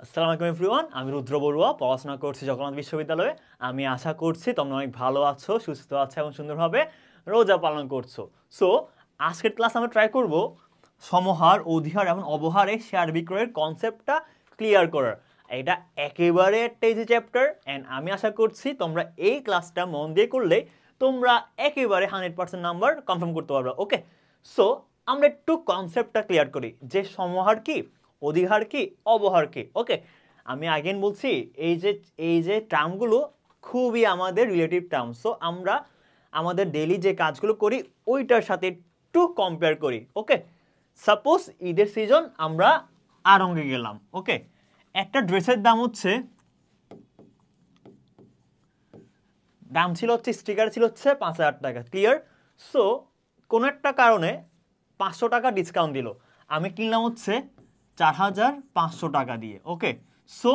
আসসালামু আলাইকুম এভরিওয়ান, আমি রুদ্র বড়ুয়া পড়াশোনা করছি জগন্নাথ বিশ্ববিদ্যালয়ে। আমি আশা করছি তোমরা অনেক ভালো আছো, সুস্থ আছো এবং সুন্দরভাবে রোজা পালন করছো। সো আজকের ক্লাস আমরা ট্রাই করব সমহার, অধিহার এবং অবহারে শেয়ার বিক্রয়ের কনসেপ্টটা ক্লিয়ার করার। এটা একেবারে একটা ইজি চ্যাপ্টার অ্যান্ড আমি আশা করছি তোমরা এই ক্লাসটা মন দিয়ে করলে তোমরা একেবারে 100% নাম্বার কনফার্ম করতে পারবে। ওকে, সো আমরা একটু কনসেপ্টটা ক্লিয়ার করি যে সমহার কি, অধিহার কি, অবহার কি। ওকে, আমি আগেন বলছি এই যে টার্মগুলো খুবই আমাদের রিলেটিভ টার্ম। সো আমরা আমাদের ডেইলি যে কাজগুলো করি ওইটার সাথে একটু কম্পেয়ার করি। ওকে, সাপোজ ঈদের সিজন আমরা আড়ঙ্গে গেলাম। ওকে, একটা ড্রেসের দাম ছিল হচ্ছে স্টিকার ছিল হচ্ছে 5,000 টাকা, ক্লিয়ার। সো কোনো একটা কারণে 500 টাকা ডিসকাউন্ট দিল, আমি কিনলাম হচ্ছে 4,500 টাকা দিয়ে। ওকে, সো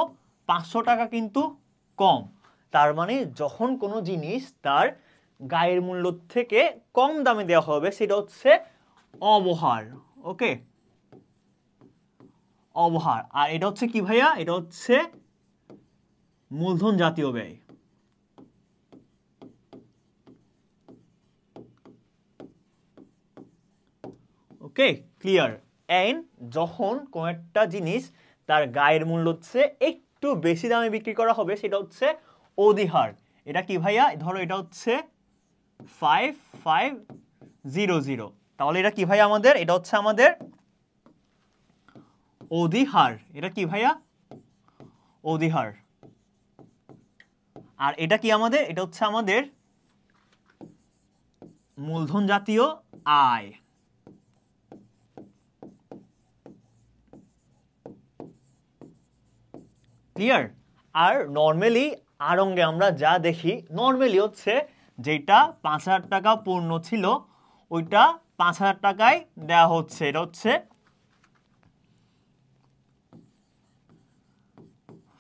500 টাকা কিন্তু কম। তার মানে যখন কোনো জিনিস তার গায়ের মূল্য থেকে কম দামে দেওয়া হবে সেটা হচ্ছে অবহার। ওকে, অবহার। আর এটা হচ্ছে কি ভাইয়া? এটা হচ্ছে মূলধন জাতীয় ব্যয়। ওকে, ক্লিয়ার। অ্যান্ড যখন কোন একটা জিনিস তার গায়ের মূল্য হচ্ছে একটু বেশি দামে বিক্রি করা হবে সেটা হচ্ছে অধিহার। এটা কি ভাইয়া? ধরো এটা হচ্ছে 5500, তাহলে এটা কি ভাইয়া আমাদের? এটা হচ্ছে আমাদের অধিহার। এটা কি ভাইয়া? অধিহার। আর এটা কি আমাদের? এটা হচ্ছে আমাদের মূলধন জাতীয় আয়। ক্লিয়ার? আর নর্মালি আড়ঙ্গে আমরা যা দেখি নর্মালি হচ্ছে যেটা 5,000 টাকা পূর্ণ ছিল ওইটা 5,000 টাকায় দেওয়া হচ্ছে। এটা হচ্ছে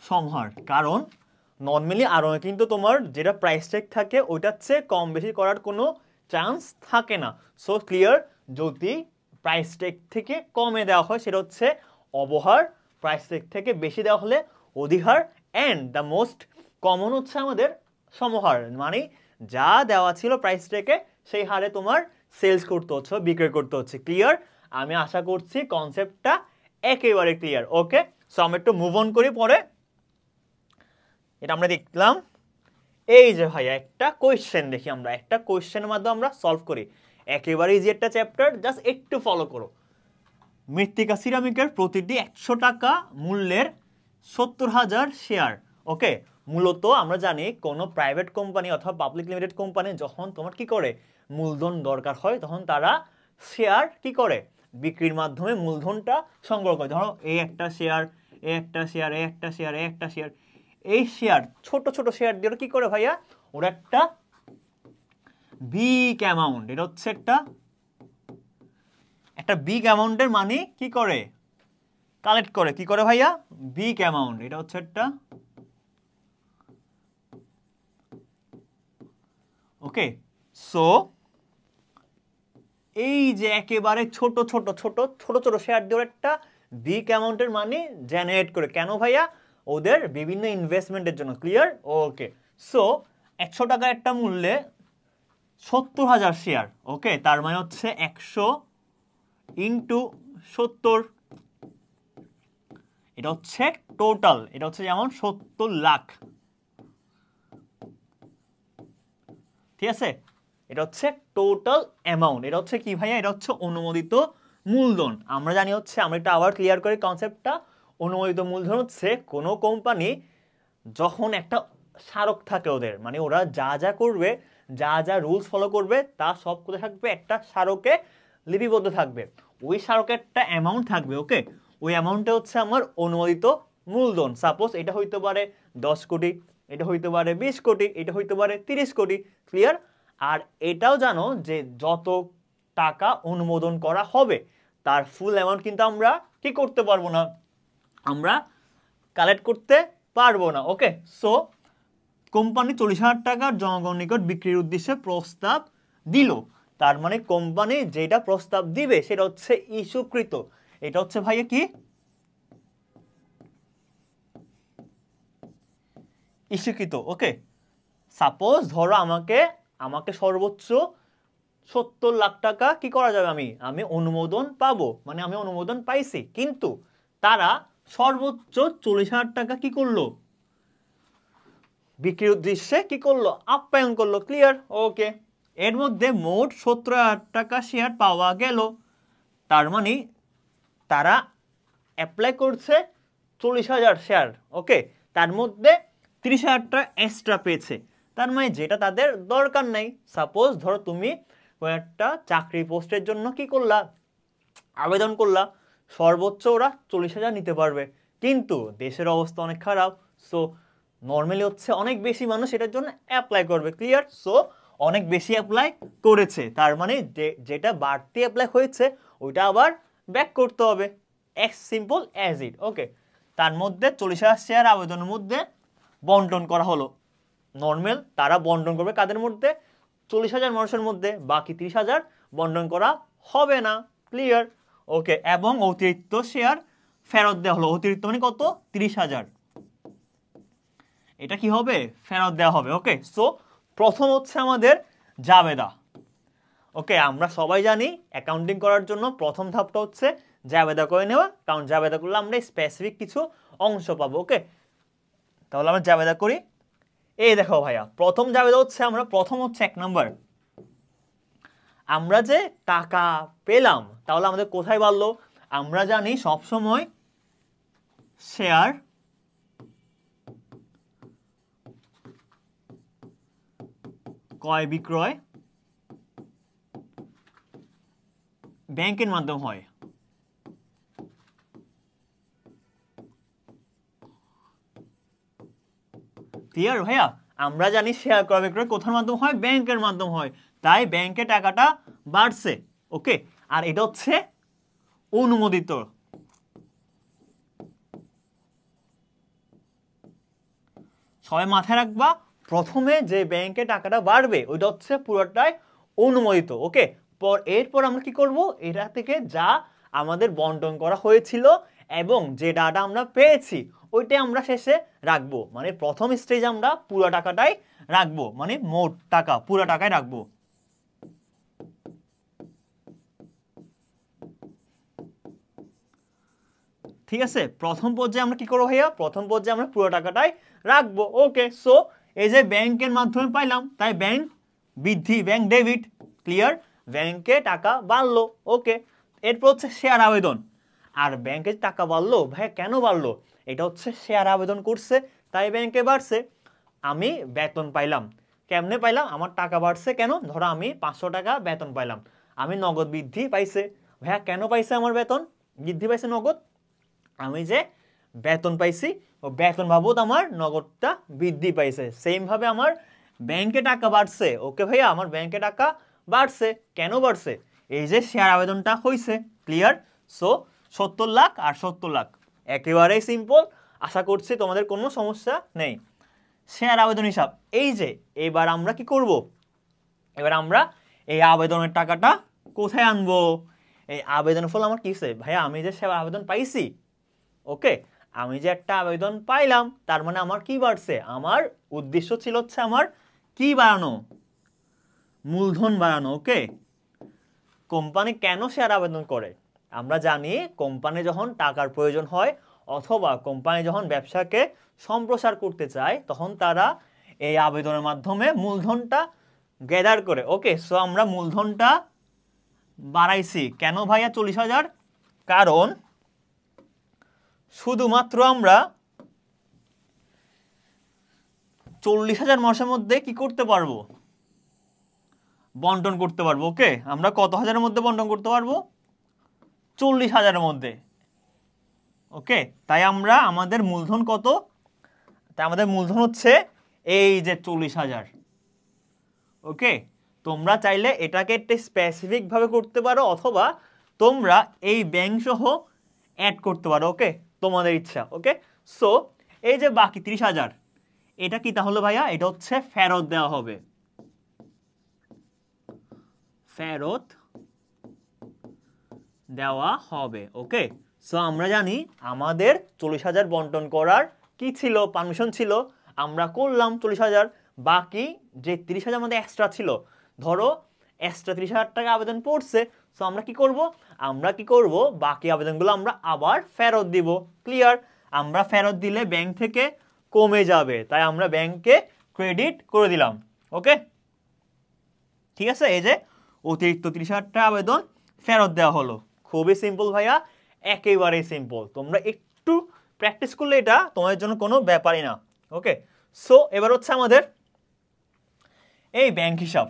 সমহার। কারণ নর্মালি আড়ঙ্গে কিন্তু তোমার যেটা প্রাইস ট্যাগ থাকে ওইটার চেয়ে কম বেশি করার কোনো চান্স থাকে না। সো ক্লিয়ার, যদি প্রাইস ট্যাগ থেকে কমে দেওয়া হয় সেটা হচ্ছে অবহার, প্রাইস ট্যাগ থেকে বেশি দেওয়া হলে অধিহার, অ্যান্ড দ্য মোস্ট কমন হচ্ছে আমাদের সমহার। মানে যা দেওয়া ছিল প্রাইস ট্যাগে সেই হারে তোমার সেলস করতে হচ্ছে, বিক্রয় করতে হচ্ছে। ক্লিয়ার? আমি আশা করছি কনসেপ্টটা একেবারে ক্লিয়ার। ওকে, সো আমরা একটু মুভ অন করি পরে। এটা আমরা দেখলাম। এই যে ভাইয়া একটা কোয়েশ্চেন দেখি, আমরা একটা কোয়েশ্চেনের মাধ্যমে আমরা সলভ করি। একেবারে ইজি একটা চ্যাপ্টার, জাস্ট একটু ফলো করো। মৃত্তিকা সিরামিকের প্রতিটি 100 টাকা মূল্যের 70,000 শেয়ার। ওকে, মূলত আমরা জানি কোনো প্রাইভেট কোম্পানি অথবা পাবলিক লিমিটেড কোম্পানি যখন তোমার কি করে মূলধন দরকার হয় তখন তারা শেয়ার কি করে বিক্রির মাধ্যমে মূলধনটা সংগ্রহ করে। ধরো এই একটা শেয়ার, এই একটা শেয়ার, এই একটা শেয়ার, এই একটা শেয়ার, এই শেয়ার ছোট ছোট শেয়ার দিয়ে কি করে ভাইয়া? ওরা একটা বিগ অ্যামাউন্ট, এটা হচ্ছে একটা বিগ অ্যামাউন্টের মানি কি করে কালেক্ট করে। কি করে ভাইয়া? Big amount. এটা হচ্ছে একটা ওকে। সো এই যে একেবারে ছোট ছোট ছোট ছোট ছোট শেয়ার দিয়ে একটা বিগ অ্যামাউন্টের মানি জেনারেট করে। কেন ভাইয়া? ওদের বিভিন্ন ইনভেস্টমেন্টের জন্য। ক্লিয়ার? ওকে, সো 100 টাকার একটা মূল্যে 70,000 শেয়ার। ওকে, তার মানে হচ্ছে 100 ইন্টু 70, এটা হচ্ছে টোটাল। এটা হচ্ছে যেমন 70 লাখ। ঠিক আছে, এটা হচ্ছে টোটাল অ্যামাউন্ট। এটা হচ্ছে কি ভাইয়া? এটা হচ্ছে অনুমোদিত মূলধন। আমরা জানি হচ্ছে, আমরা এটা আবার ক্লিয়ার করি কনসেপ্টটা। অনুমোদিত মূলধন হচ্ছে কোনো কোম্পানি যখন একটা স্মারক থাকে ওদের, মানে ওরা যা যা করবে, যা যা রুলস ফলো করবে তা সব করে থাকবে একটা স্মারকে লিপিবদ্ধ থাকবে। ওই স্মারকে একটা অ্যামাউন্ট থাকবে। ওকে, ওই অ্যামাউন্টটা হচ্ছে আমার অনুমোদিত মূলধন। সাপোজ এটা হইতে পারে 10 কোটি, এটা হইতে পারে 20 কোটি, এটা হইতে পারে 30 কোটি। ক্লিয়ার? আর এটাও জানো যে যত টাকা অনুমোদন করা হবে তার ফুল অ্যামাউন্ট কিন্তু আমরা কি করতে পারবো না, আমরা কালেক্ট করতে পারবো না। ওকে, সো কোম্পানি 40,000 টাকার জনগণ নিকট বিক্রির উদ্দেশ্যে প্রস্তাব দিল। তার মানে কোম্পানি যেটা প্রস্তাব দিবে সেটা হচ্ছে ইস্যুকৃত। এটা হচ্ছে ভাইয়া কি? ইস্যুকৃত। ওকে, সাপোজ ধরো আমাকে সর্বোচ্চ 70 লাখ টাকা কি করা যাবে, আমি অনুমোদন পাবো, মানে আমি অনুমোদন পাইছি, কিন্তু তারা সর্বোচ্চ 40,000 টাকা কি করলো, বিক্রির উদ্দেশ্যে কি করলো, আপ্যায়ন করলো। ক্লিয়ার? ওকে, এর মধ্যে মোট 70,000 টাকা শেয়ার পাওয়া গেল, তার মানে তারা অ্যাপ্লাই করছে 40,000 শেয়ার। ওকে, তার মধ্যে 30,000 টাকা এক্সট্রা পেয়েছে, তার মানে যেটা তাদের দরকার নাই। সাপোজ ধরো তুমি একটা চাকরি পোস্টের জন্য কি করলা, আবেদন করলা, সর্বোচ্চ ওরা 40,000 নিতে পারবে, কিন্তু দেশের অবস্থা অনেক খারাপ, সো নর্মালি হচ্ছে অনেক বেশি মানুষ এটার জন্য অ্যাপ্লাই করবে। ক্লিয়ার? সো অনেক বেশি অ্যাপ্লাই করেছে, তার মানে যেটা বাড়তি অ্যাপ্লাই হয়েছে ওইটা আবার ব্যাক করতে হবে, এক্স সিম্পল অ্যাজ ইট। ওকে, তার মধ্যে 40,000 শেয়ার আবেদনের মধ্যে বন্টন করা হলো। নর্মাল তারা বন্টন করবে কাদের মধ্যে, 40,000 মানুষের মধ্যে, বাকি 30,000 বন্টন করা হবে না। ক্লিয়ার? ওকে, এবং অতিরিক্ত শেয়ার ফেরত দেওয়া হলো। অতিরিক্ত মানে কত? 30,000। এটা কি হবে? ফেরত দেওয়া হবে। ওকে, সো প্রথম হচ্ছে আমাদের জাবেদা। ওকে, আমরা সবাই জানি অ্যাকাউন্টিং করার জন্য প্রথম ধাপটা হচ্ছে জাবেদা করে নেওয়া, কারণ জাবেদা করলে আমরা স্পেসিফিক কিছু অংশ পাবো। ওকে, তাহলে আমরা জাবেদা করি। এই দেখো ভাইয়া, প্রথম জাবেদা হচ্ছে প্রথম হচ্ছে 1 নম্বর, আমরা যে টাকা পেলাম, তাহলে আমাদের কোথায় বাড়লো? আমরা জানি সবসময় শেয়ার ক্রয় বিক্রয় ব্যাংকের মাধ্যমে হয়। ক্লিয়ার ভাইয়া? আমরা জানি শেয়ার ক্রয় বিক্রয় কোথার মাধ্যমে হয়? ব্যাংকের মাধ্যমে হয়, তাই ব্যাংকে টাকাটা বাড়ছে। ওকে, আর এটা হচ্ছে অনুমোদিত। সবাই মাথায় রাখবা, প্রথমে যে ব্যাংকে টাকাটা বাড়বে ওইটা হচ্ছে পুরোটাই অনুমোদিত। ওকে, এরপর আমরা কি করব, এটা থেকে যা আমাদের বন্টন করা হয়েছিল এবং যে ডাটা আমরা পেয়েছি ওইটাই আমরা শেষে রাখবো, মানে প্রথম স্টেজে আমরা পুরো টাকাটাই রাখবো, মানে মোট টাকা পুরো টাকাই রাখবো। ঠিক আছে, প্রথম পর্যায়ে আমরা কি করবো ভাইয়া, প্রথম পর্যায়ে আমরা পুরো টাকাটাই রাখবো। ওকে, সো এই যে ব্যাংকের মাধ্যমে পাইলাম, তাই ব্যাংক বৃদ্ধি, ব্যাংক ডেবিট। ক্লিয়ার? ব্যাংকে টাকা বাড়লো। ওকে, এরপর হচ্ছে শেয়ার আবেদন। আর ব্যাংকে টাকা বাড়লো ভাইয়া, কেন বাড়লো? এটা হচ্ছে শেয়ার আবেদন করছে তাই ব্যাংকে বাড়ছে। আমি বেতন পাইলাম, কেমনে পাইলাম? আমার টাকা বাড়ছে কেন? ধরো আমি 500 টাকা বেতন পাইলাম, আমি নগদ বৃদ্ধি পাইছে। ভাইয়া কেন পাইছে আমার বেতন বৃদ্ধি পাইছে নগদ? আমি যে বেতন পাইছি ও বেতন বাবদ আমার নগদটা বৃদ্ধি পাইছে। সেম ভাবে আমার ব্যাংকে টাকা বাড়ছে। ওকে ভাইয়া, আমার ব্যাংকে টাকা বাড়ছে, কেন বাড়ছে? এই যে শেয়ার আবেদনটা হয়েছে। ক্লিয়ার? সো 70 লাখ আর 70 লাখ একেবারেই সিম্পল, আশা করছি তোমাদের কোনো সমস্যা নেই। শেয়ার আবেদন হিসাব, এই যে এবার আমরা কি করব, এবার আমরা এই আবেদনের টাকাটা কোথায় আনবো? এই আবেদন ফল আমার কিসে ভাইয়া, আমি যে শেয়ার আবেদন পাইছি, ওকে, আমি যে একটা আবেদন পাইলাম, তার মানে আমার কি বাড়ছে? আমার উদ্দেশ্য ছিল হচ্ছে আমার কি বাড়ানো, মূলধন বাড়ানো। ওকে, কোম্পানি কেন শেয়ার আবেদন করে? আমরা জানি কোম্পানি যখন টাকার প্রয়োজন হয় অথবা কোম্পানি যখন ব্যবসাকে সম্প্রসার করতে চায়, তখন তারা এই আবেদনের মাধ্যমে মূলধনটা গ্যাদার করে। ওকে, সো আমরা মূলধনটা বাড়াইছি কেন ভাইয়া 40,000? কারণ শুধুমাত্র আমরা 40,000 মাসের মধ্যে কি করতে পারবো, বন্টন করতে পারবো। ওকে, আমরা কত হাজারের মধ্যে বন্টন করতে পারবো? 40,000-এর মধ্যে। ওকে, তাই আমরা আমাদের মূলধন কত? তাই আমাদের মূলধন হচ্ছে এই যে 40,000। ওকে, তোমরা চাইলে এটাকে একটা স্পেসিফিক ভাবে করতে পারো অথবা তোমরা এই ব্যাংক সহ অ্যাড করতে পারো। ওকে, তোমাদের ইচ্ছা। ওকে, সো এই যে বাকি 30,000, এটা কি তাহলে ভাইয়া? এটা হচ্ছে ফেরত দেওয়া হবে, ফেরত দেওয়া হবে। ওকে, সো আমরা জানি আমাদের 40,000 বন্টন করার কি ছিল, পারমিশন ছিল, আমরা করলাম 40,000, বাকি যে 30,000 আমাদের এক্সট্রা ছিল, ধরো এক্সট্রা 30,000 টাকা আবেদন পড়ছে, সো আমরা কি করব বাকি আবেদনগুলো আমরা আবার ফেরত দিব। ক্লিয়ার? আমরা ফেরত দিলে ব্যাংক থেকে কমে যাবে, তাই আমরা ব্যাংকে ক্রেডিট করে দিলাম। ওকে, ঠিক আছে, এই যে অতিরিক্ত 30,000 টাকা আবেদন ফেরত দেওয়া হলো। খুবই সিম্পল ভাইয়া, একেবারেই সিম্পল। তোমরা একটু প্র্যাকটিস করলে এটা তোমাদের জন্য কোনো ব্যাপারই না। ওকে, সো এবার হচ্ছে আমাদের এই ব্যাংক হিসাব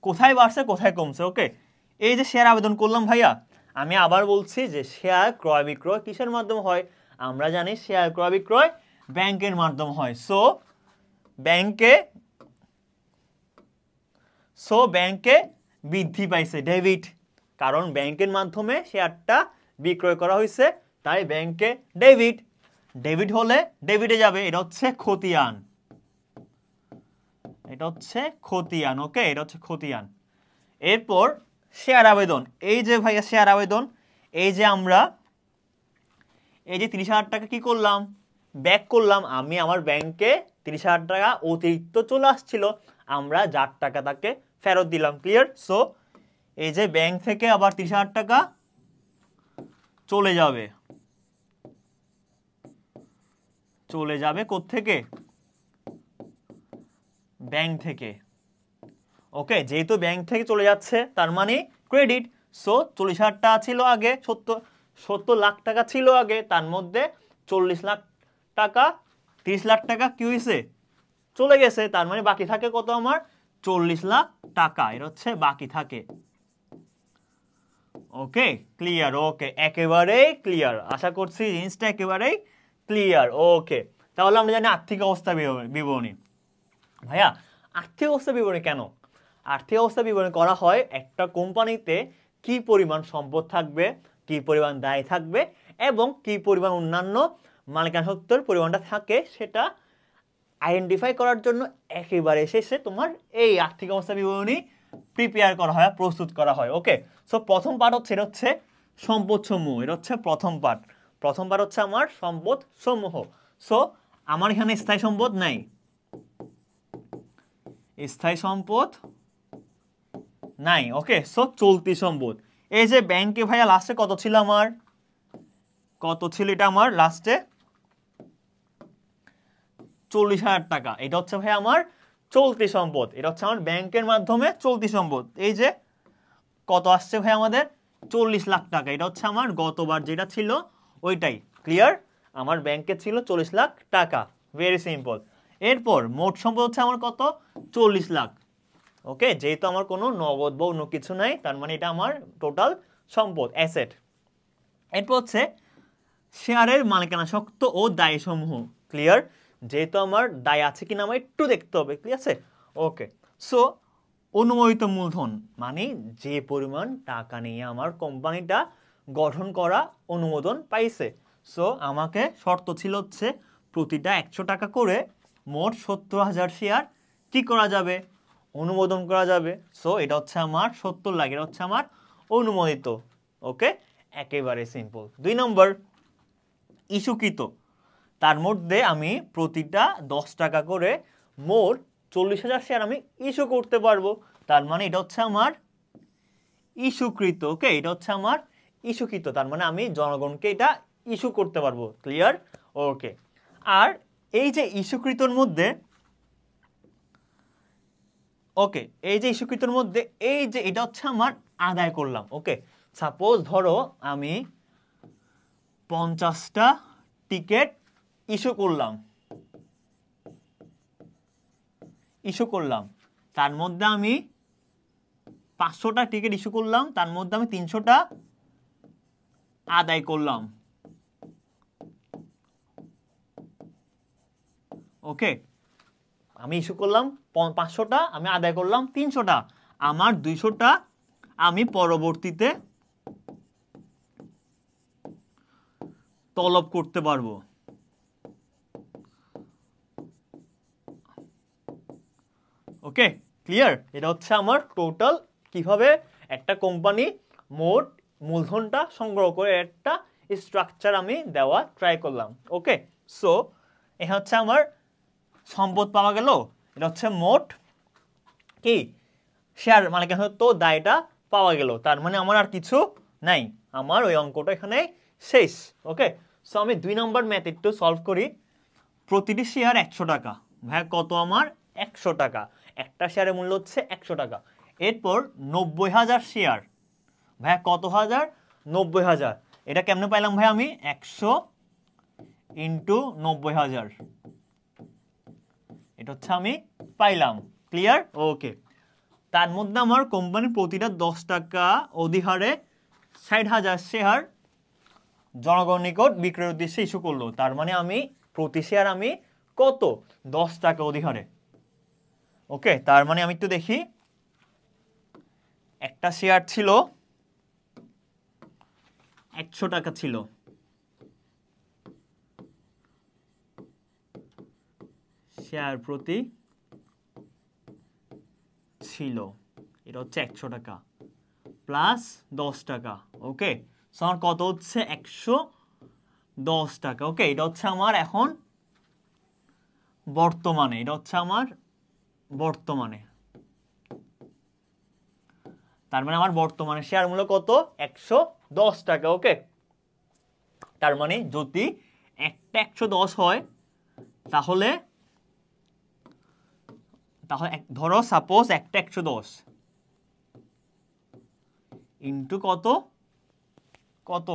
কোথায় বাড়ছে কোথায় কমছে। ওকে, এই যে শেয়ার আবেদন করলাম ভাইয়া, আমি আবার বলছি যে শেয়ার ক্রয় বিক্রয় কিসের মাধ্যমে হয়? আমরা জানি শেয়ার ক্রয় বিক্রয় ব্যাংকের মাধ্যমে হয়। সো ব্যাংকে বৃদ্ধি পাইছে, ডেবিট, কারণ ব্যাংকের মাধ্যমে শেয়ারটা বিক্রয় করা হয়েছে, তাই ব্যাংকে ডেবিট হলে ডেবিটে যাবে, এটা হচ্ছে খতিয়ান, ওকে, এটা হচ্ছে খতিয়ান। এরপর শেয়ার আবেদন, এই যে ভাইয়া শেয়ার আবেদন, এই যে আমরা এই যে 30,000 টাকা কি করলাম, ব্যাক করলাম। আমি আমার ব্যাংকে 30,000 টাকা অতিরিক্ত চলে আসছিল, আমরা যার টাকা তাকে ফেরত দিলাম। ক্লিয়ার? সো এই যে ব্যাংক থেকে আবার 30,000 টাকা চলে যাবে কোত্থেকে? ব্যাংক থেকে। ওকে, যেহেতু ব্যাংক থেকে চলে যাচ্ছে তার মানে ক্রেডিট। সো 40,000 টাকা ছিল আগে, 70 লাখ টাকা ছিল আগে, তার মধ্যে 40 লাখ টাকা 30 লাখ টাকা কি হয়েছে? চলে গেছে, তার মানে বাকি থাকে কত? আমার 40 লাখ টাকা, এটা হচ্ছে বাকি থাকে। ওকে, ক্লিয়ার? ওকে, একেবারেই ক্লিয়ার, আশা করছি জিনিসটা একেবারেই ক্লিয়ার। ওকে, তাহলে আমরা জানি আর্থিক অবস্থা বিবরণী। ভাইয়া আর্থিক অবস্থা বিবরণী কেন? আর্থিক অবস্থা বিবরণী করা হয় একটা কোম্পানিতে কি পরিমাণ সম্পদ থাকবে, কি পরিমাণ দায় থাকবে, এবং কি পরিমাণ অন্যান্য মালিকানা সত্ত্বের পরিমাণটা থাকে, সেটা আইডেন্টিফাই করার জন্য একেবারে শেষে তোমার এই আর্থিক অবস্থা বিবরণী প্রিপেয়ার করা হয়, প্রস্তুত করা হয়। ওকে, সো প্রথম পার্ট হচ্ছে, এটা হচ্ছে সম্পদ সমূহ, এটা হচ্ছে প্রথম পার্ট হচ্ছে আমার সম্পদ সমূহ। সো আমার এখানে স্থায়ী সম্পদ নাই, ওকে, সো চলতি সম্পদ। এই যে ব্যাংকে ভাইয়া লাস্টে কত ছিল আমার, এটা আমার লাস্টে 40,000 টাকা, এটা হচ্ছে ভাই আমার চলতি সম্পদ, এটা হচ্ছে আমার ব্যাংকের মাধ্যমে চলতি সম্পদ। এই যে কত আসছে ভাই আমাদের 40 লাখ টাকা, এটা হচ্ছে আমার গতবার যেটা ছিল ওইটাই। ক্লিয়ার? আমার ব্যাংকে ছিল 40 লাখ টাকা, ভেরি সিম্পল। এরপর মোট সম্পদ হচ্ছে আমার কত? 40 লাখ। ওকে, যেহেতু আমার কোনো নগদ বা অন্য কিছু নাই, তার মানে এটা আমার টোটাল সম্পদ, অ্যাসেট। এরপর হচ্ছে শেয়ারের মালিকানা সত্ত্ব ও দায় সমূহ। ক্লিয়ার? যেহেতু আমার দায় আছে কিনা আমার একটু দেখতে হবে। ক্লিয়ার আছে? ওকে, সো অনুমোদিত মূলধন মানে যে পরিমাণ টাকা নিয়ে আমার কোম্পানিটা গঠন করা অনুমোদন পাইছে। সো আমাকে শর্ত ছিল হচ্ছে প্রতিটা 100 টাকা করে মোট 70,000 শেয়ার কি করা যাবে? অনুমোদন করা যাবে। সো এটা হচ্ছে আমার 70 লাখ, এটা হচ্ছে আমার অনুমোদিত। ওকে, একেবারে সিম্পল। 2 নম্বর ইস্যুকৃত, তার মধ্যে আমি প্রতিটা 10 টাকা করে মোট 40,000 শেয়ার আমি ইস্যু করতে পারবো, তার মানে এটা হচ্ছে আমার ইস্যুকৃত। ওকে, এটা হচ্ছে আমার ইস্যুকৃত, তার মানে আমি জনগণকে এটা ইস্যু করতে পারবো। ক্লিয়ার? ওকে, আর এই যে ইস্যুকৃতর মধ্যে, ওকে, এই যে ইস্যুকৃতর মধ্যে এই যে এটা হচ্ছে আমার আদায় করলাম। ওকে, সাপোজ ধরো আমি 50টা টিকিট ইস্যু করলাম, তার মধ্যে আমি 500টা টিকিট ইস্যু করলাম, তার মধ্যে আমি 300টা আদায় করলাম। ওকে, আমি ইস্যু করলাম 500টা, আমি আদায় করলাম 300টা, আমার 200টা আমি পরবর্তীতে তলব করতে পারবো। ওকে, ক্লিয়ার? এটা হচ্ছে আমার টোটাল কিভাবে একটা কোম্পানি মোট মূলধনটা সংগ্রহ করে একটা স্ট্রাকচার আমি দেওয়া ট্রাই করলাম। ওকে, সো এটা হচ্ছে আমার সম্পদ পাওয়া গেল, এটা হচ্ছে মোট কি শেয়ার মালিকানা তো দায়টা পাওয়া গেল। তার মানে আমার আর কিছু নাই, আমার ওই অঙ্কটা এখানে শেষ। ওকে, সো আমি 2 নম্বর ম্যাথ একটু সলভ করি। প্রতিটি শেয়ার 100 টাকা, ভাই কত আমার 100 টাকা, একটা শেয়ারের মূল্য হচ্ছে 100 টাকা। এরপর 90,000 শেয়ার, ভাই কত হাজার 90,000, এটা কেমনে পাইলাম ভাই আমি 100 ইন্টু 90,000, এটা হচ্ছে আমি পাইলাম। ক্লিয়ার? ওকে, তার মধ্যে আমার কোম্পানি প্রতিটা 10 টাকা অধিহারে 60,000 শেয়ার জনগণ নিকট বিক্রয়ের উদ্দেশ্যে ইস্যু করলো। তার মানে আমি প্রতি শেয়ার আমি কত 10 টাকা অধিহারে। ওকে, তার মানে আমি একটু দেখি, একটা শেয়ার ছিল 100 টাকা ছিল, শেয়ার প্রতি ছিল, এটা হচ্ছে 100 টাকা প্লাস 10 টাকা। ওকে, সো আমার কত হচ্ছে 110 টাকা। ওকে, এটা হচ্ছে আমার এখন বর্তমানে, এটা হচ্ছে আমার বর্তমানে, তার মানে আমার বর্তমানে শেয়ার মূল্য কত 110 টাকা। ওকে, তার মানে যদি একটা 110 হয় তাহলে ধরো সাপোজ একটা 110 ইন্টু কত কত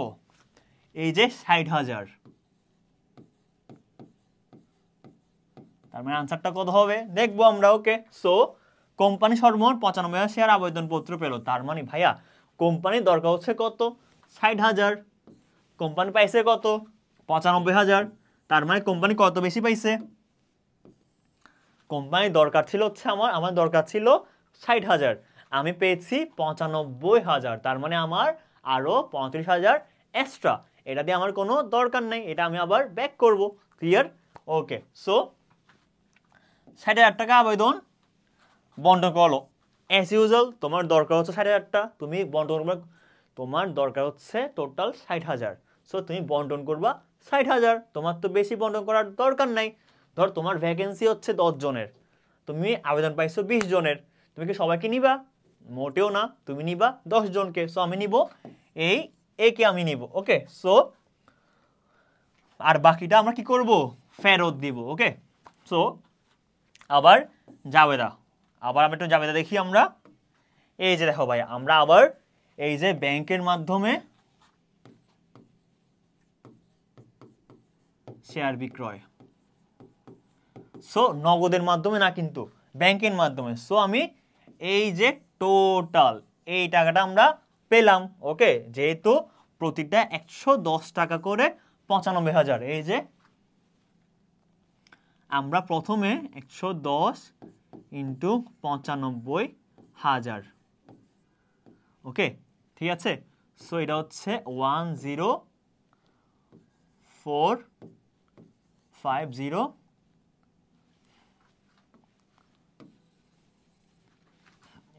এই যে 60,000, তার মানে আনসারটা কত হবে দেখবো আমরা। ওকে, সো কোম্পানি সর্বমোট 95,000 শেয়ার আবেদনপত্র পেল। তার মানে ভাইয়া কোম্পানির দরকার হচ্ছে কত 60,000, কোম্পানি পাইছে কত 95,000, তার মানে কোম্পানি কত বেশি পাইছে, কোম্পানির দরকার ছিল হচ্ছে আমার দরকার ছিল 60,000, আমি পেয়েছি 95,000, তার মানে আমার আরো 35,000 এক্সট্রা, এটা দিয়ে আমার কোনো দরকার নেই, এটা আমি আবার ব্যাক করব। ক্লিয়ার? ওকে, সো 60,000 টাকা আবেদন বন্টন করলো। অ্যাজ ইউজুয়াল তোমার দরকার হচ্ছে 60,000 টাকা, তুমি বন্টন করবা, তোমার দরকার হচ্ছে টোটাল 60,000, সো তুমি বন্টন করবা 60,000, তোমার তো বেশি বন্টন করার দরকার নাই। ধর তোমার ভ্যাকেন্সি হচ্ছে 10 জনের, তুমি আবেদন পাইছো 20 জনের, তুমি কি সবাইকে নিবা? মোটেও না, তুমি নিবা 10 জনকে। সো আমি নিব এই একে আমি নিব। ওকে, সো আর বাকিটা আমরা কি করব ফেরত দিব। ওকে, সো আবার জাবেদা, আবার আমরা একটু জাবেদা দেখি আমরা। এই যে দেখো ভাই, আমরা আবার এই যে ব্যাংকের মাধ্যমে শেয়ার বিক্রয়, সো নগদের মাধ্যমে না কিন্তু ব্যাংকের মাধ্যমে। সো আমি এই যে টোটাল এই টাকাটা আমরা পেলাম। ওকে, যেহেতু প্রতিটা 110 টাকা করে 95,000, এই যে আমরা প্রথমে 110 ইন্টু 95,000। ওকে, ঠিক আছে, সো এটা হচ্ছে 10450,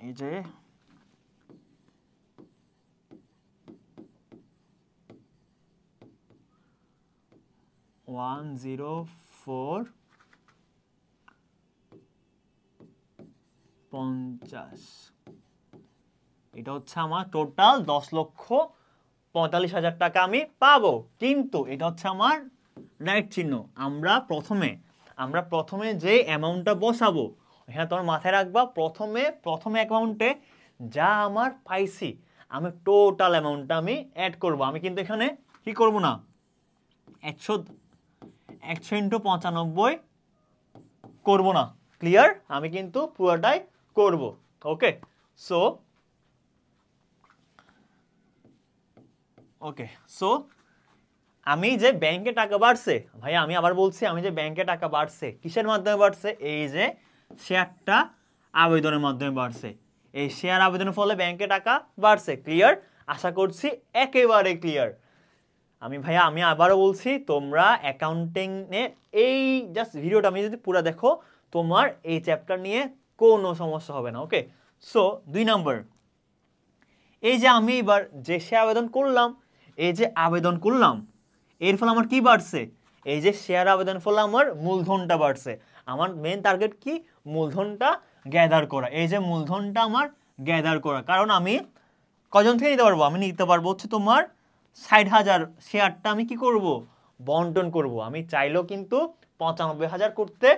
এই যে 10450, এটা হচ্ছে আমার টোটাল 10,45,000 টাকা আমি পাবো। কিন্তু এটা হচ্ছে আমার রাইট চিহ্ন, আমরা প্রথমে যে অ্যামাউন্টটা বসাবো এখানে তোমার মাথায় রাখবা, প্রথমে অ্যাকাউন্টে যা আমার পাইছি আমি টোটাল অ্যামাউন্টটা আমি অ্যাড করব। আমি কিন্তু এখানে কি করব না 100 ইন্টু 95 করব না। ক্লিয়ার? আমি কিন্তু পুরোটাই করব। ওকে, সো আমি যে ব্যাংকে টাকা বাড়ছে, ভাই আমি আবার বলছি, আমি যে ব্যাংকে টাকা বাড়ছে কিসের মাধ্যমে বাড়ছে, এই যে শেয়ারটা আবেদনের মাধ্যমে বাড়ছে, এই শেয়ার আবেদনের ফলে ব্যাংকে টাকা বাড়ছে। ক্লিয়ার? আশা করছি একেবারে ক্লিয়ার। আমি আবারও বলছি, তোমরা অ্যাকাউন্টিং এ এই জাস্ট ভিডিওটা আমি যদি পুরো দেখো তোমার এই চ্যাপ্টার নিয়ে কোনো সমস্যা হবে না। ওকে, সো 2 নম্বর, এই যে আমি এবার যে শেয়ার আবেদন করলাম, এই যে আবেদন করলাম এর ফলে আমার কি বাড়ছে, এই যে শেয়ার আবেদন ফলে আমার মূলধনটা বাড়ছে। আমার মেন টার্গেট কি? মূলধনটা গ্যাদার করা। এই যে মূলধনটা আমার গ্যাদার করা, কারণ আমি কজন থেকে নিতে পারবো? আমি নিতে পারবো হচ্ছে তোমার 60,000 শেয়ারটা আমি কি করব? বন্টন করব। আমি চাইলেও কিন্তু 95,000 করতে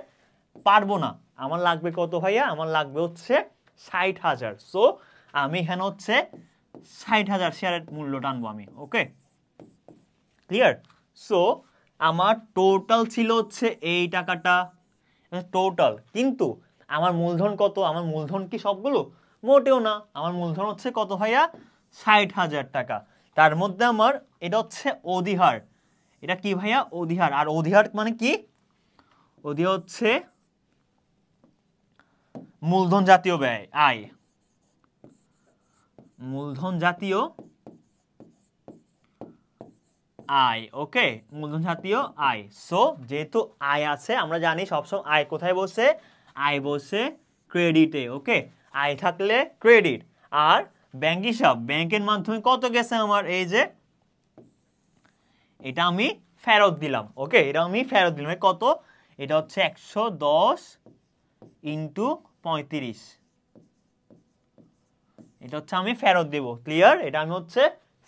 পারবো না। আমার লাগবে কত ভাইয়া? আমার লাগবে হচ্ছে 60,000। সো আমি এখানে হচ্ছে 60,000 শেয়ারের মূল্য টানবো আমি। ওকে, ক্লিয়ার? সো আমার টোটাল ছিল হচ্ছে এই টাকাটা টোটাল, কিন্তু আমার মূলধন কত? আমার মূলধন কি সবগুলো? মোটেও না। আমার মূলধন হচ্ছে কত ভাইয়া? 60,000 টাকা। তার মধ্যে আমার এটা হচ্ছে অধিহার। এটা কি ভাইয়া? অধিহার। আর অধিহার মানে কি? অধিহার হচ্ছে মূলধন জাতীয় ব্যয়, আয়। মূলধন জাতীয় আয়। ওকে, মূলধন জাতীয় আয়। সো যেহেতু আয় আছে, আমরা জানি সবসময় আয় কোথায় বসে? আয় বসে ক্রেডিটে। ওকে, আয় থাকলে ক্রেডিট। আর ব্যাংক হিসাব, ব্যাংকের মাধ্যমে কত গেছে আমার? এই যে এটা আমি ফেরত দিলাম। ওকে, এটা আমি ফেরত দিলাম। কত? এটা হচ্ছে 110 ইন্টু 35। এটা হচ্ছে আমি ফেরত দেব। ক্লিয়ার? এটা আমি হচ্ছে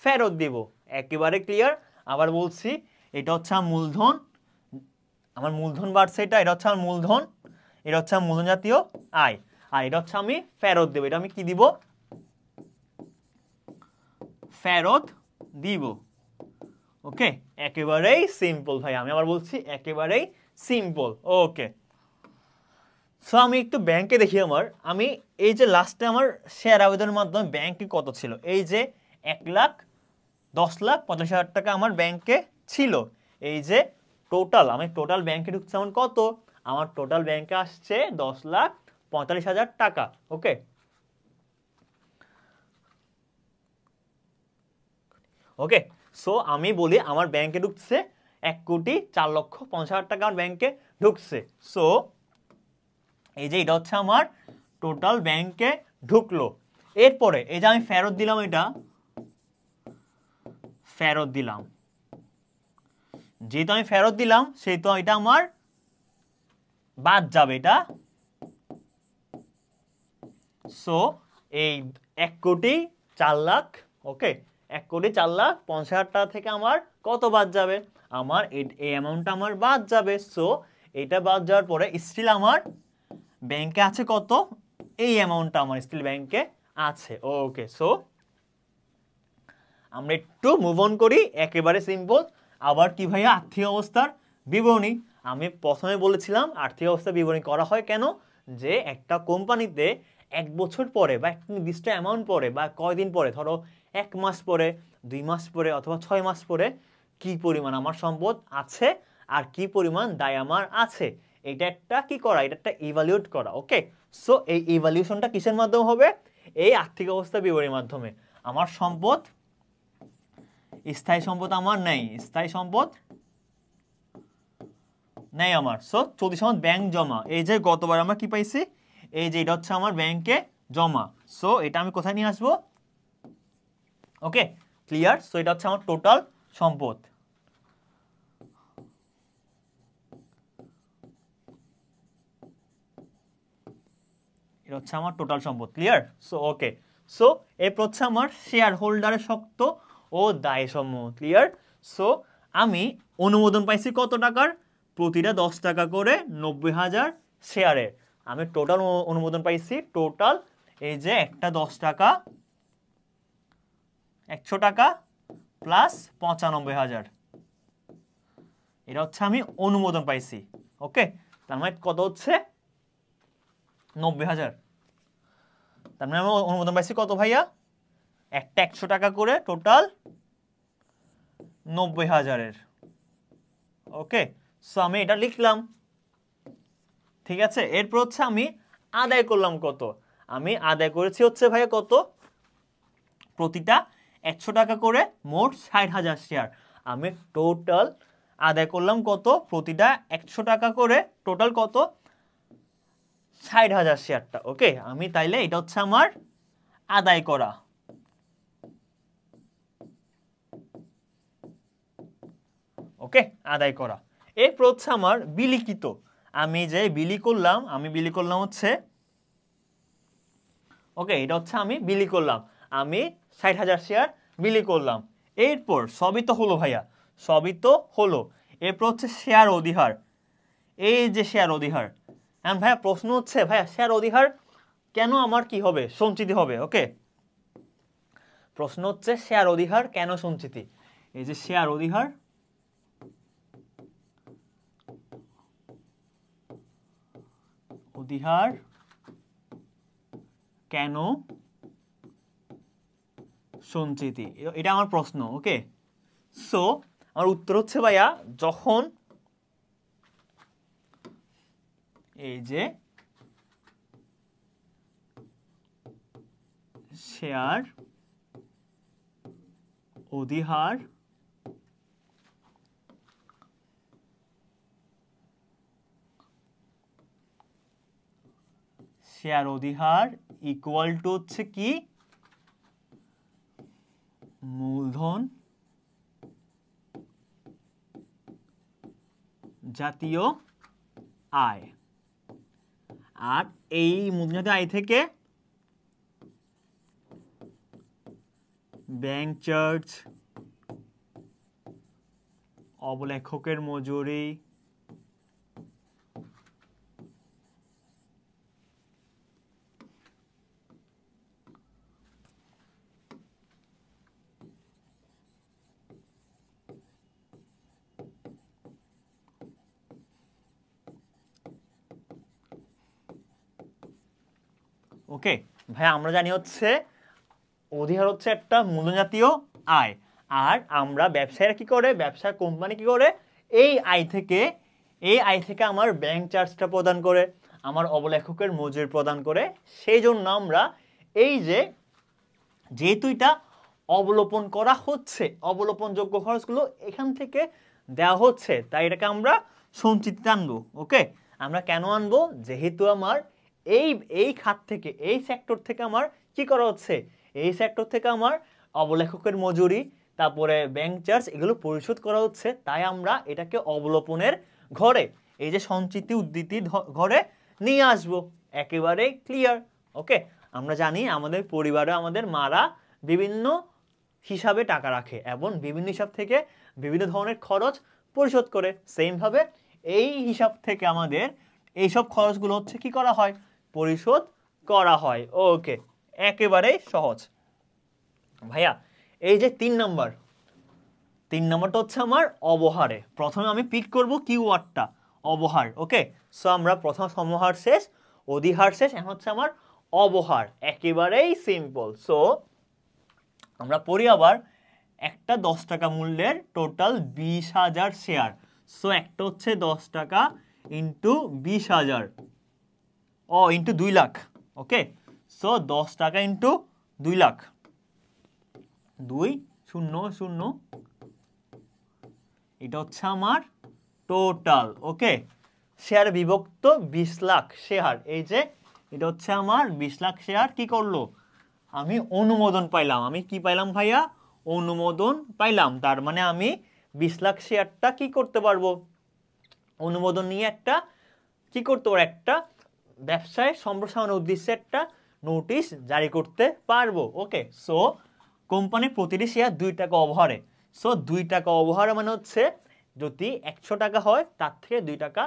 ফেরত দেব। একেবারে ক্লিয়ার। আবার বলছি, এটা হচ্ছে আমার মূলধন। আমার মূলধন বাড়ছে, এটা হচ্ছে আমার মূলধন। এটা হচ্ছে আমার মূলধন জাতীয় আয়। আর এটা হচ্ছে আমি ফেরত দেব। এটা আমি কি দিব? ফেরত দিব। ওকে, একেবারেই সিম্পল ভাই। আমি আবার বলছি, একেবারেই সিম্পল। ওকে, সো আমি একটু ব্যাংকে দেখি। আমি এই যে লাস্টে আমার শেয়ার আবেদনের মাধ্যমে ব্যাংকে কত ছিল? এই যে 1,10,45,000 টাকা আমার ব্যাংকে ছিল। এই যে টোটাল, আমি টোটাল ব্যাংকে ঢুকছে আমার কত? আমার টোটাল ব্যাংকে আসছে 10,45,000 টাকা। ওকে, ওকে, সো আমি বলি আমার ব্যাংকে ঢুকছে 1,04,50,000 টাকা আমার ব্যাংকে ঢুকছে। সো এই যে এটা হচ্ছে আমার টোটাল ব্যাংকে ঢুকলো। এরপরে এই যে আমি ফেরত দিলাম, এটা ফেরত দিলাম। যেহেতু আমি ফেরত দিলাম, সেহেতু এটা আমার বাদ যাবে এটা। সো এই 1,04,00,000, ওকে, 1,04,50,000 টাকা থেকে আমার কত বাদ যাবে? আমার এই অ্যামাউন্টটা আমার বাদ যাবে। সো এটা বাদ যাওয়ার পরে স্টিল আমার ব্যাংকে আছে কত? এই অ্যামাউন্টটা আমার স্টিল ব্যাংকে আছে। ওকে, সো আমরা একটু মুভ অন করি। একেবারে সিম্পল। আবার কি ভাইয়া? আর্থিক অবস্থার বিবরণী। আমি প্রথমে বলেছিলাম আর্থিক অবস্থার বিবরণী করা হয় কেন? যে একটা কোম্পানিতে 1 বছর পরে বা একটা নির্দিষ্ট অ্যামাউন্ট পরে বা কয়দিন পরে, ধরো 1 মাস পরে, 2 মাস পরে অথবা 6 মাস পরে কি পরিমাণ আমার সম্পদ আছে আর কি পরিমাণ দায় আমার আছে, এটা একটা কি করা? এটা একটা ইভালুয়েট করা। ওকে, সো এই ইভালুয়েশনটা কিসের মাধ্যমে হবে? এই আর্থিক অবস্থা বিবরণীর মাধ্যমে। আমার সম্পদ, স্থায়ী সম্পদ আমার নেই, স্থায়ী সম্পদ নেই আমার। সো চলতি সম্পদ ব্যাংক জমা। এই যে গতবার আমরা কি পাইছি? এই যে এটা হচ্ছে আমার ব্যাংকে জমা। সো এটা আমি কোথায় নিয়ে আসবো? ওকে, ক্লিয়ার? সো এটা হচ্ছে আমার টোটাল সম্পদ। এটা হচ্ছে আমার টোটাল সম্পদ। ক্লিয়ার? সো ওকে, সো এরপর হচ্ছে আমার শেয়ার হোল্ডারের শর্ত ও দায় সমূহ। ক্লিয়ার? সো আমি অনুমোদন পাইছি কত টাকার? প্রতিটা 10 টাকা করে 90,000 শেয়ারের আমি টোটাল অনুমোদন পাইছি। টোটাল এই যে একটা 10 টাকা, 100 টাকা প্লাস 95,000, এটা হচ্ছে আমি অনুমোদন পাইছি। ওকে, তার মানে কত হচ্ছে? 90,000। তার মানে আমি অনুমোদন পাইছি কত ভাইয়া? একটা 100 টাকা করে, টোটাল 90,000-এর। ওকে, সো আমি এটা লিখলাম। ঠিক আছে, এরপর হচ্ছে আমি আদায় করলাম কত? আমি আদায় করেছি হচ্ছে ভাইয়া কত? প্রতিটা 100 টাকা করে, মোট 60,000 শেয়ার আমি টোটাল আদায় করলাম কত? প্রতিটা 100 টাকা করে, টোটাল কত? 60,000 শেয়ারটা। ওকে, আমি তাইলে এটা হচ্ছে আমার আদায় করা। ওকে, আদায় করা। এরপর হচ্ছে আমার বিলিখিত, আমি যে বিলি করলাম, হচ্ছে ওকে, এটা হচ্ছে আমি বিলি করলাম, আমি 60,000 শেয়ার বিলি করলাম। এরপর সবই তো হলো ভাইয়া, সবই তো হলো। এরপর হচ্ছে শেয়ার অধিহার, এই যে শেয়ার অধিহার। এখন ভাইয়া প্রশ্ন হচ্ছে, ভাইয়া শেয়ার অধিহার কেন আমার কি হবে, সঞ্চিতি হবে? ওকে, প্রশ্ন হচ্ছে শেয়ার অধিহার কেন সঞ্চিতি? এই যে শেয়ার অধিহার, অধিহার কেন সঞ্চিতি, এটা আমার প্রশ্ন। ওকে, সো আমার উত্তর হচ্ছে ভাইয়া, যখন এই যে শেয়ার অধিহার ইকুয়াল টু হচ্ছে কি, মূলধন জাতীয় আয়। আর এই মূলধন জাতীয় আয় থেকে ব্যাংক চার্জ, অবলেখকের মজুরি, ওকে ভাই, আমরা জানি হচ্ছে অধিহার হচ্ছে একটা মূলধন জাতীয় আয়। আর আমরা ব্যবসায়ীরা কি করে, ব্যবসা কোম্পানি কি করে, এই আয় থেকে আমার ব্যাংক চার্জটা প্রদান করে, আমার অবলেখকের মজুরি প্রদান করে। সেই জন্য আমরা এই যে যেহেতু এটা অবলোপন করা হচ্ছে, অবলোপনযোগ্য খরচগুলো এখান থেকে দেওয়া হচ্ছে, তাই এটাকে আমরা সঞ্চিতিতে আনবো। ওকে, আমরা কেন আনবো, যেহেতু আমার এই খাত থেকে, এই সেক্টর থেকে আমার কি করা হচ্ছে, এই সেক্টর থেকে আমার অবলেখকের মজুরি, তারপরে ব্যাংক চার্জ, এগুলো পরিশোধ করা হচ্ছে, তাই আমরা এটাকে অবলোপনের ঘরে, এই যে সঞ্চিতি উদ্ধৃতির ঘরে নিয়ে আসবো। একেবারে ক্লিয়ার। ওকে, আমরা জানি আমাদের পরিবারে আমাদের মারা বিভিন্ন হিসাবে টাকা রাখে এবং বিভিন্ন হিসাব থেকে বিভিন্ন ধরনের খরচ পরিশোধ করে। সেমভাবে এই হিসাব থেকে আমাদের এইসব খরচগুলো হচ্ছে কি করা হয়, পরিশোধ করা হয়। ওকে, একেবারেই সহজ ভাইয়া। এই যে 3 নম্বরটা হচ্ছে আমার অবহারে। প্রথমে আমি পিক করব কিওয়ার্ডটা অবহার। ওকে, সো আমরা প্রথম সমহার শেষ, অধিহার শেষ, এখন হচ্ছে আমার অবহার। একেবারেই সিম্পল। সো আমরা পড়ি আবার, একটা 10 টাকা মূল্যের টোটাল 20,000 শেয়ার। সো একটা হচ্ছে 10 টাকা ইন্টু 20,000 ইন্টু 2 লাখ। ওকে, সো 10 টাকা ইন্টু 2 লাখ, 200, এটা হচ্ছে আমার টোটাল। ওকে, শেয়ার বিভক্ত 20 লাখ শেয়ার, এই যে এটা হচ্ছে আমার 20 লাখ শেয়ার। কি করলো, আমি অনুমোদন পাইলাম। আমি কি পাইলাম ভাইয়া, অনুমোদন পাইলাম। তার মানে আমি 20 লাখ শেয়ারটা কি করতে পারবো, অনুমোদন নিয়ে একটা কি করতে পারবো, একটা ব্যবসায় সম্প্রসারণের উদ্দেশ্যে একটা নোটিশ জারি করতে পারবো। ওকে, সো কোম্পানির প্রতিটি শেয়ার 2 টাকা অবহারে। সো 2 টাকা অবহারে মানে হচ্ছে যদি 100 টাকা হয় তার থেকে 2 টাকা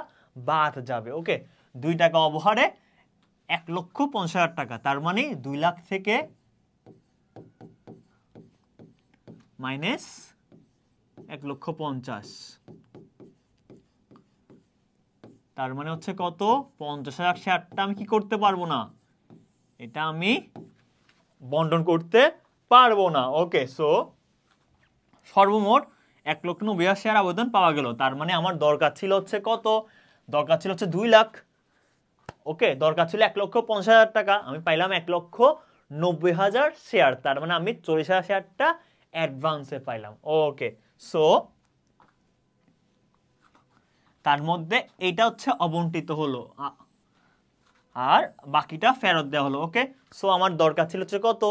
বাদ যাবে। ওকে, 2 টাকা অবহারে 1,50,000 টাকা, তার মানে 2 লাখ থেকে মাইনাস 1,50,000, তার মানে হচ্ছে কত, 50,000 শেয়ারটা আমি কি করতে পারবো না, এটা আমি বন্টন করতে পারবো না। ওকে, সো সর্বমোট 1,90,000 শেয়ার আবেদন পাওয়া গেল। তার মানে আমার দরকার ছিল হচ্ছে কত, দরকার ছিল হচ্ছে 2 লাখ। ওকে, দরকার ছিল 1,50,000 টাকা, আমি পাইলাম 1,90,000 শেয়ার, তার মানে আমি 40,000 শেয়ারটা অ্যাডভান্সে পাইলাম। ওকে, সো তার মধ্যে এইটা হচ্ছে অবন্টিত হলো আর বাকিটা ফেরত দেওয়া হলো। ওকে, সো আমার দরকার ছিল হচ্ছে কত,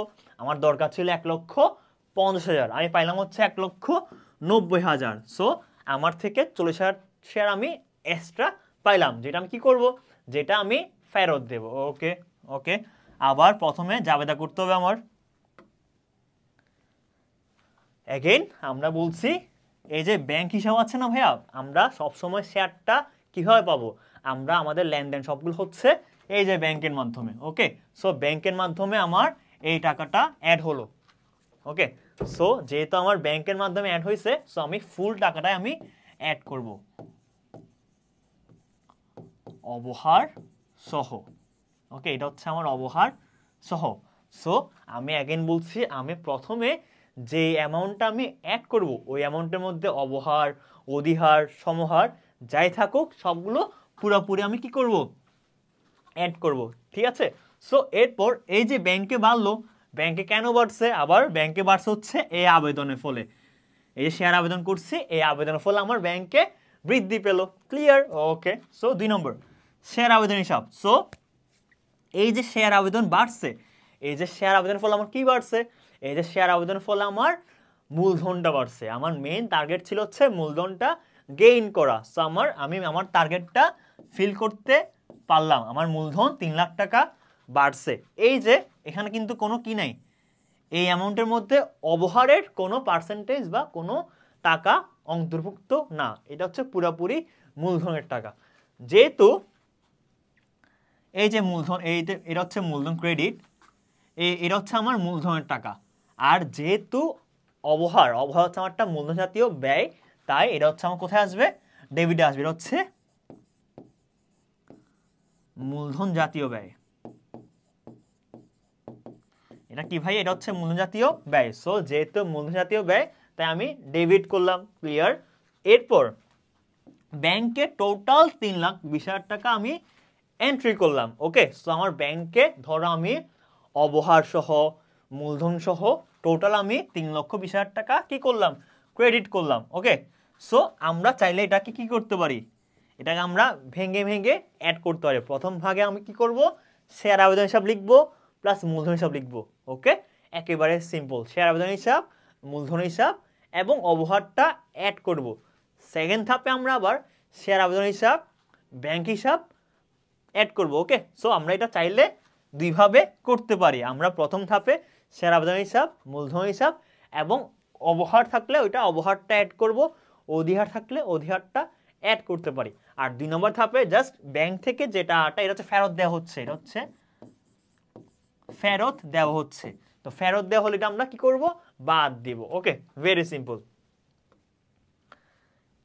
আমার দরকার ছিল 1,50,000, আমি পাইলাম হচ্ছে 1,90,000। সো আমার থেকে 40,000 শেয়ার আমি এক্সট্রা পাইলাম, যেটা আমি কি করব, যেটা আমি ফেরত দেব। ওকে ওকে, আবার প্রথমে জাবেদা করতে হবে আমার। এগেইন আমরা বলছি এই যে ব্যাংক হিসাব আছে না ভাইয়া, আমরা সবসময় শেয়ারটা কিভাবে পাবো, আমরা আমাদের লেনদেন সবগুলো হচ্ছে এই যে ব্যাংকের মাধ্যমে। ওকে, সো ব্যাংকের মাধ্যমে আমার এই টাকাটা অ্যাড হলো। ওকে, সো যেহেতু আমার ব্যাংকের মাধ্যমে অ্যাড হয়েছে, সো আমি ফুল টাকাটাই আমি অ্যাড করব অবহার সহ। ওকে, এটা হচ্ছে আমার অবহার সহ। সো আমি অ্যাগেন বলছি, আমি প্রথমে যে অ্যামাউন্টটা আমি অ্যাড করব ওই অ্যামাউন্টের মধ্যে অবহার, অধিহার, সমহার যাই থাকুক সবগুলো পুরোপুরি আমি কি করব, অ্যাড করব। ঠিক আছে, সো এরপর এই যে ব্যাংকে বাড়লো, ব্যাংকে কেন বাড়ছে, আবার ব্যাংকে বাড়ছে হচ্ছে এই আবেদনের ফলে। এই যে শেয়ার আবেদন করছি, এই আবেদনের ফলে আমার ব্যাংকে বৃদ্ধি পেল। ক্লিয়ার? ওকে, সো 2 নম্বর শেয়ার আবেদন হিসাব। সো এই যে শেয়ার আবেদন বাড়ছে, এই যে শেয়ার আবেদনের ফলে আমার কি বাড়ছে, এই যে শেয়ার আবেদনের ফলে আমার মূলধনটা বাড়ছে। আমার মেইন টার্গেট ছিল হচ্ছে মূলধনটা গেইন করা। সো আমি আমার টার্গেটটা ফিল করতে পারলাম, আমার মূলধন 3 লাখ টাকা বাড়ছে। এই যে এখানে কিন্তু কোনো কি নাই, এই অ্যামাউন্টের মধ্যে অবহারের কোনো পার্সেন্টেজ বা কোনো টাকা অন্তর্ভুক্ত না, এটা হচ্ছে পুরোপুরি মূলধনের টাকা। যেহেতু এই যে মূলধন, এটা হচ্ছে মূলধন ক্রেডিট, এটা হচ্ছে আমার মূলধনের টাকা। আর যেহেতু অবহার হচ্ছে আমারটা মূলধন জাতীয় ব্যয়, তাই এটা হচ্ছে আমার কোথায় আসবে, ডেবিটে আসবে। এটা হচ্ছে মূলধন জাতীয় ব্যয়। এটা কি ভাই, এটা হচ্ছে মূলধন জাতীয় ব্যয়। সো যেহেতু মূলধন জাতীয় ব্যয়, তাই আমি ডেবিট করলাম। ক্লিয়ার? এরপর ব্যাংকে টোটাল 3,20,000 টাকা আমি এন্ট্রি করলাম। ওকে, সো আমার ব্যাংকে ধরো আমি অবহার সহ মূলধন সহ টোটাল আমি 3,20,000 টাকা কি করলাম, ক্রেডিট করলাম। ওকে, সো আমরা চাইলে এটাকে কি করতে পারি, এটাকে আমরা ভেঙে ভেঙে অ্যাড করতে পারি। প্রথম ভাগে আমি কি করব, শেয়ার আবেদন হিসাব লিখবো প্লাস মূলধন হিসাব লিখবো। ওকে, একেবারে সিম্পল, শেয়ার আবেদন হিসাব, মূলধন হিসাব এবং অবহারটা অ্যাড করব। সেকেন্ড ধাপে আমরা আবার শেয়ার আবেদন হিসাব, ব্যাংক হিসাব অ্যাড করব। ওকে, সো আমরা এটা চাইলে দুইভাবে করতে পারি। আমরা প্রথম ধাপে শেয়ার আবেদন হিসাব, মূলধন হিসাব এবং অবহার থাকলে ওইটা অবহারটা অ্যাড করব, অধিহার থাকলে অধিহারটা অ্যাড করতে পারি। আর 2 নম্বর ধাপে জাস্ট ব্যাংক থেকে যেটা এটা হচ্ছে ফেরত দেওয়া হচ্ছে, এটা হচ্ছে ফেরত দেওয়া হচ্ছে। তো ফেরত দেওয়া হলে এটা আমরা কি করব, বাদ দিব। ওকে, ভেরি সিম্পল।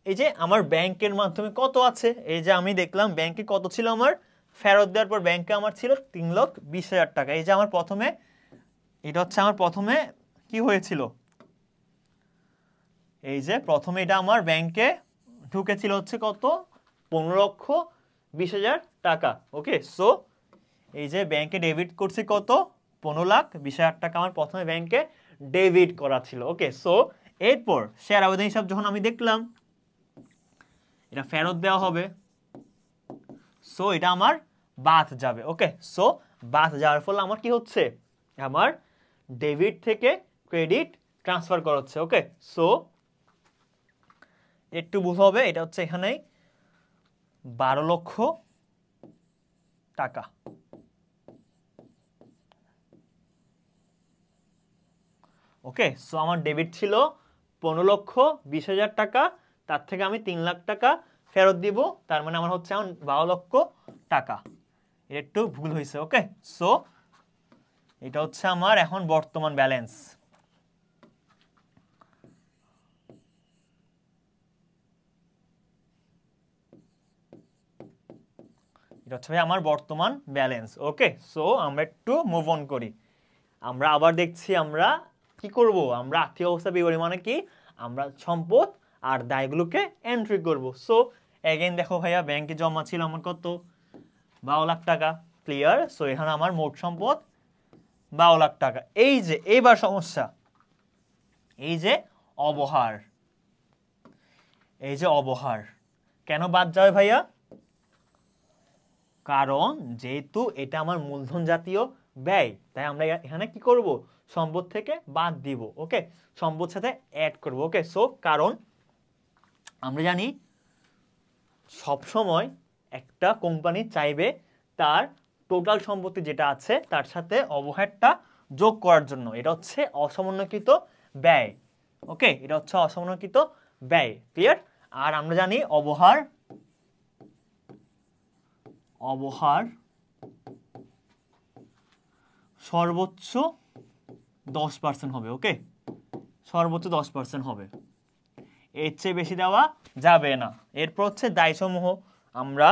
এই যে আমার ব্যাংকের মাধ্যমে কত আছে, এই যে আমি দেখলাম ব্যাংকে কত ছিল আমার, ফেরত দেওয়ার পর ব্যাংকে আমার ছিল 3,20,000 টাকা। এই যে আমার প্রথমে, এটা হচ্ছে আমার প্রথমে কি হয়েছিল, এই যে প্রথমে এটা আমার ব্যাংকে ঢুকেছিল হচ্ছে কত, 15,20,000 টাকা। ওকে, সো এই যে ব্যাংকে ডেবিট করছি কত, 15,20,000 টাকা আমার প্রথমে ব্যাংকে ডেবিট করা ছিল। ওকে, সো এরপর শেয়ার আবেদন হিসাব যখন আমি দেখলাম এটা ফেরত দেওয়া হবে, সো এটা আমার বাদ যাবে। ওকে, সো বাদ যাওয়ার ফলে আমার কি হচ্ছে, আমার ডেবিট থেকে ক্রেডিট ট্রান্সফার করা হচ্ছে। ওকে, সো একটু ভুল হবে, এটা হচ্ছে এখানে 12 লক্ষ টাকা। ওকে, সো আমার ডেবিট ছিল 15,20,000 টাকা, তার থেকে আমি 3 লাখ টাকা ফেরত দিব, তার মানে আমার হচ্ছে এখন 12 লক্ষ টাকা। এটা একটু ভুল হয়েছে। ওকে, সো এটা হচ্ছে আমার এখন বর্তমান ব্যালেন্স। এটা হচ্ছে আমার বর্তমান ব্যালেন্স। ওকে, সো আমরা একটু মুভ অন করি। আমরা আবার দেখছি আমরা কি করব, আমরা আর্থিক অবস্থা বিবরণী মানে কি, আমরা সম্পদ আর দায়গুলোকে এন্ট্রি করব। সো এগেইন দেখো ভাইয়া, ব্যাংকে জমা ছিল আমার কত, 12 লাখ টাকা। ক্লিয়ার? সো এখানে আমার মোট সম্পদ 12 লাখ টাকা। এই যে এইবার সমস্যা, এই যে অবহার, এই যে অবহার কেন বাদ যাবে ভাইয়া, কারণ যেহেতু এটা আমার মূলধন জাতীয় ব্যয়, তাই আমরা এখানে কি করব, সম্পদ থেকে বাদ দিব। ওকে, সম্পদ সাথে অ্যাড করব। ওকে, সো কারণ আমরা জানি সবসময় একটা কোম্পানি চাইবে তার টোটাল সম্পত্তি যেটা আছে তার সাথে ওভারহেডটা যোগ করার জন্য। এটা হচ্ছে অসমন্বয়কৃত ব্যয়। ওকে, এটা হচ্ছে অসমন্বয়কৃত ব্যয়। ক্লিয়ার? আর আমরা জানি অবহার সর্বোচ্চ 10% হবে। ওকে, সর্বোচ্চ 10% হবে, এর চেয়ে বেশি দেওয়া যাবে না। এরপর হচ্ছে দায়সমূহ। আমরা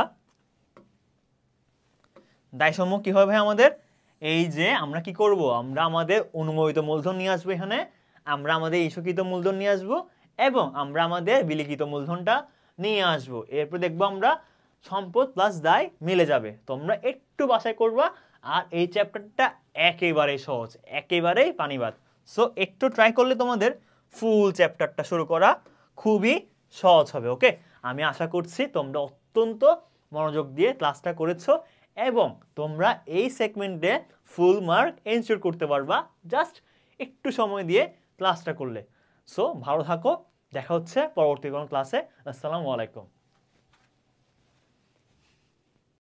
দায়সমূহ কি হবে আমাদের? এই যে আমরা কি করব, আমরা আমাদের অনুমোদিত মূলধন নিয়ে আসবো এখানে, আমরা আমাদের ইস্যুকৃত মূলধন নিয়ে আসবো এবং আমরা আমাদের বিলিখিত মূলধনটা নিয়ে আসবো। এরপর দেখবো আমরা সম্পদ প্লাস দায় মিলে যাবে। তোমরা একটু বাছাই করবা। আর এই চ্যাপ্টারটা একেবারেই সহজ, একেবারেই পানিবাদ। সো একটু ট্রাই করলে তোমাদের ফুল চ্যাপ্টারটা শুরু করা খুবই সহজ হবে। ওকে, আমি আশা করছি তোমরা অত্যন্ত মনোযোগ দিয়ে ক্লাসটা করেছো এবং তোমরা এই সেগমেন্টে ফুল মার্ক এনশিওর করতে পারবা জাস্ট একটু সময় দিয়ে ক্লাসটা করলে। সো ভালো থাকো, দেখা হচ্ছে পরবর্তী কোনো ক্লাসে। আসসালামু আলাইকুম।